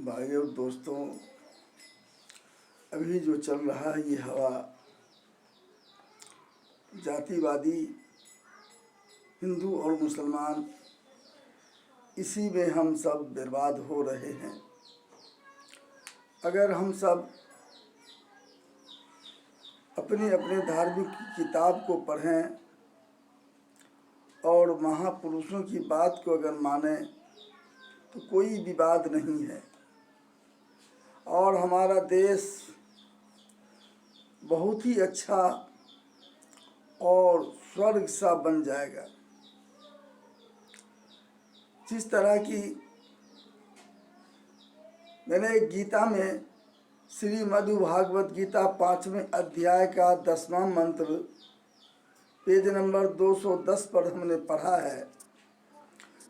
भाइयों दोस्तों, अभी जो चल रहा है ये हवा, जातिवादी हिंदू और मुसलमान, इसी में हम सब बर्बाद हो रहे हैं। अगर हम सब अपने अपने धार्मिक किताब को पढ़ें और महापुरुषों की बात को अगर मानें तो कोई विवाद नहीं है और हमारा देश बहुत ही अच्छा और स्वर्ग सा बन जाएगा। जिस तरह की मैंने गीता में श्रीमद् भागवत गीता 5वें अध्याय का 10वां मंत्र पेज नंबर 210 पर हमने पढ़ा है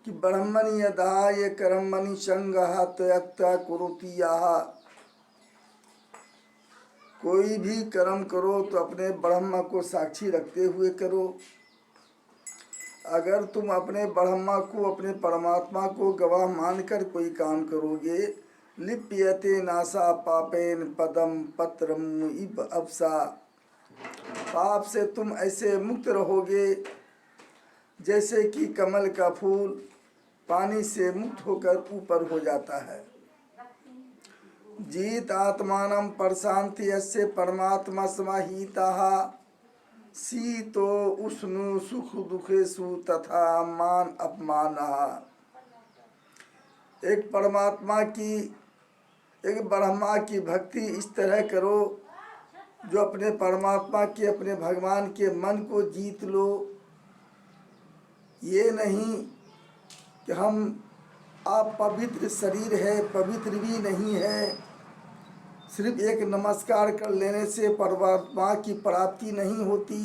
कि ब्रह्मणि यदाय कर्मणि संगः त्यक्त्वा कुरुति याः। कोई भी कर्म करो तो अपने ब्रह्म को साक्षी रखते हुए करो। अगर तुम अपने ब्रह्मा को, अपने परमात्मा को गवाह मानकर कोई काम करोगे, लिप्यते नासा पापेन पदम पत्रम इव अवसा, पाप से तुम ऐसे मुक्त रहोगे जैसे कि कमल का फूल पानी से मुक्त होकर ऊपर हो जाता है। जीत आत्मानं प्रशांति यस्य परमात्मा समाहितः, शीतो उष्णु सुख दुखेषु तथा मान अपमानः। एक परमात्मा की, एक ब्रह्मा की भक्ति इस तरह करो जो अपने परमात्मा के, अपने भगवान के मन को जीत लो। ये नहीं कि आप पवित्र शरीर है, पवित्र भी नहीं है, सिर्फ एक नमस्कार कर लेने से परमात्मा की प्राप्ति नहीं होती,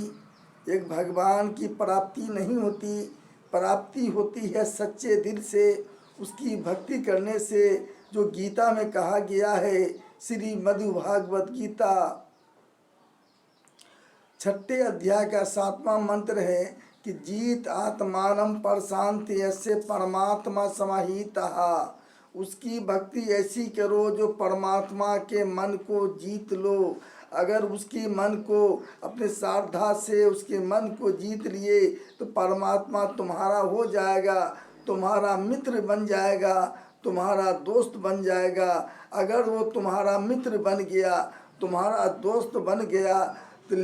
एक भगवान की प्राप्ति नहीं होती। प्राप्ति होती है सच्चे दिल से, उसकी भक्ति करने से, जो गीता में कहा गया है। श्रीमद् भागवत गीता 6ठे अध्याय का 7वां मंत्र है कि जीत आत्मानं प्रशांति यस्य परमात्मा समाहितः। उसकी भक्ति ऐसी करो जो परमात्मा के मन को जीत लो। अगर उसकी मन को अपने श्रद्धा से उसके मन को जीत लिए तो परमात्मा तुम्हारा हो जाएगा, तुम्हारा मित्र बन जाएगा, तुम्हारा दोस्त बन जाएगा। अगर वो तुम्हारा मित्र बन गया, तुम्हारा दोस्त बन गया तो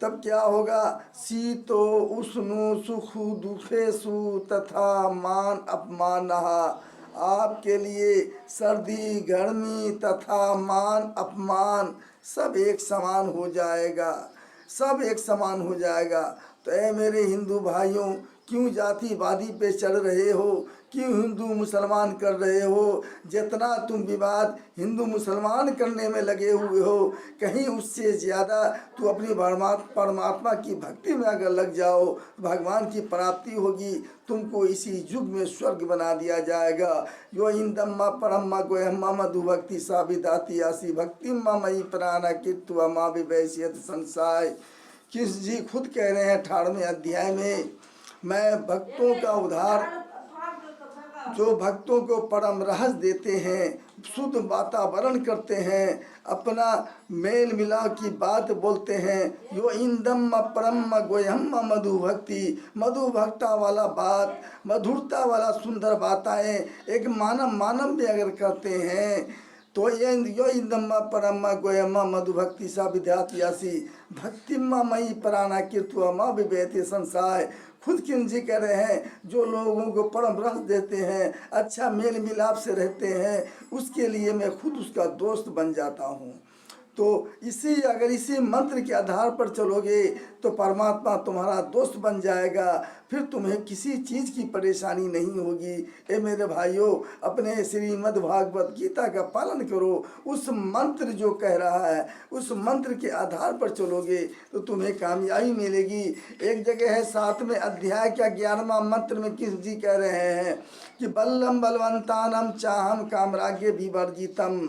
तब क्या होगा? शीतो उष्णु सुख दुखेषु तथा मान अपमानः। आपके लिए सर्दी गर्मी तथा मान अपमान सब एक समान हो जाएगा, सब एक समान हो जाएगा। तो ऐ मेरे हिंदू भाइयों, क्यों जातिवादी पे चल रहे हो? क्यों हिंदू मुसलमान कर रहे हो? जितना तुम विवाद हिंदू मुसलमान करने में लगे हुए हो, कहीं उससे ज़्यादा तू अपनी परमात्मा की भक्ति में अगर लग जाओ तो भगवान की प्राप्ति होगी। तुमको इसी युग में स्वर्ग बना दिया जाएगा। यो इंदम्मा परम्मा गोयम्मा मधु भक्ति साविदाती आसी भक्ति मई प्राणा कित्वा माँ विवैश्यत संसाय। कृष्ण जी खुद कह रहे हैं 18वें अध्याय में, मैं भक्तों का उद्धार, जो भक्तों को परम रहस्य देते हैं, शुद्ध वातावरण करते हैं, अपना मेल मिलाप की बात बोलते हैं। यो इंदम परम गोयम मधु भक्ति, मधु भक्ता वाला बात, मधुरता वाला सुंदर बातें एक मानव भी अगर करते हैं तो ये यो इंदम परम गोयम मधु भक्ति सा विद्यात्यासी भक्ति मई प्राणा कीर्तुआ माँ विवेति संसाय। खुद किन जी कह रहे हैं, जो लोगों को परम रस देते हैं, अच्छा मेल मिलाप से रहते हैं, उसके लिए मैं खुद उसका दोस्त बन जाता हूँ। तो अगर इसी मंत्र के आधार पर चलोगे तो परमात्मा तुम्हारा दोस्त बन जाएगा, फिर तुम्हें किसी चीज़ की परेशानी नहीं होगी। ए मेरे भाइयों, अपने श्रीमद् भागवत गीता का पालन करो। उस मंत्र जो कह रहा है, उस मंत्र के आधार पर चलोगे तो तुम्हें कामयाबी मिलेगी। एक जगह है 7वें अध्याय का 11वां मंत्र में कृष्ण जी कह रहे हैं कि बल्लम बलवंतानम चाहम कामराग्य विवर्जितम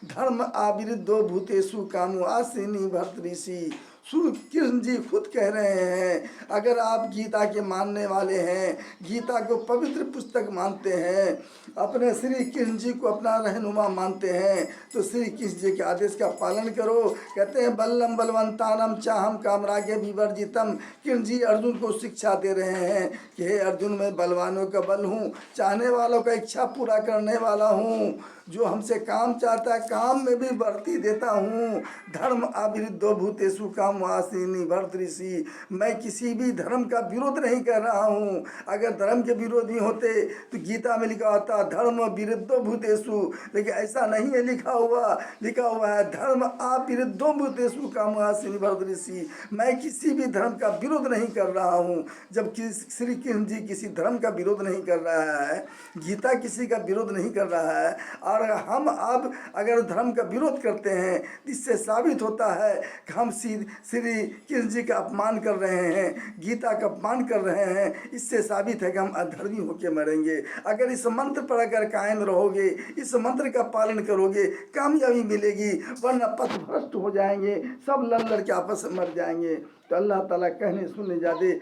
धर्म आविरुद्धो भूतेषु कामो आसिनी भर्तृषि। श्री कृष्ण जी खुद कह रहे हैं, अगर आप गीता के मानने वाले हैं, गीता को पवित्र पुस्तक मानते हैं, अपने श्री कृष्ण जी को अपना रहनुमा मानते हैं, तो श्री कृष्ण जी के आदेश का पालन करो। कहते हैं बल्लम बलवंतानम चाहम कामरागे विवर्जितम। कृष्ण जी अर्जुन को शिक्षा दे रहे हैं कि हे अर्जुन, मैं बलवानों का बल हूँ, चाहने वालों का इच्छा पूरा करने वाला हूँ, जो हमसे काम चाहता है काम में भी बढ़ती देता हूँ। धर्म अविरुद्धो भूतेषु कामवासिनी भर्तृषि। मैं किसी भी धर्म का विरोध नहीं कर रहा हूँ। अगर धर्म के विरोधी होते तो गीता में लिखा होता धर्म विरुद्धो भूतेषु, लेकिन ऐसा नहीं है लिखा हुआ। लिखा हुआ है धर्म अविरुद्धो भूतेषु कामवासिनी भर्तृषि। मैं किसी भी धर्म का विरोध नहीं कर रहा हूँ। जब श्री कृष्ण जी किसी धर्म का विरोध नहीं कर रहा है, गीता किसी का विरोध नहीं कर रहा है, और हम अब अगर धर्म का विरोध करते हैं, इससे साबित होता है कि हम श्री कृष्ण जी का अपमान कर रहे हैं, गीता का अपमान कर रहे हैं। इससे साबित है कि हम अधर्मी होकर मरेंगे। अगर इस मंत्र पर अगर कायम रहोगे, इस मंत्र का पालन करोगे, कामयाबी मिलेगी, वरना पथ भ्रष्ट हो जाएंगे, सब लड़ लड़ के आपस में मर जाएंगे। तो अल्लाह ताला कहने सुनने जादे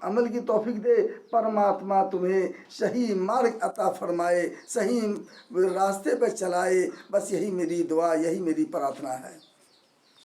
अमल की तौफीक दे। परमात्मा तुम्हें सही मार्ग अता फरमाए, सही रास्ते पर चलाए। बस यही मेरी दुआ, यही मेरी प्रार्थना है।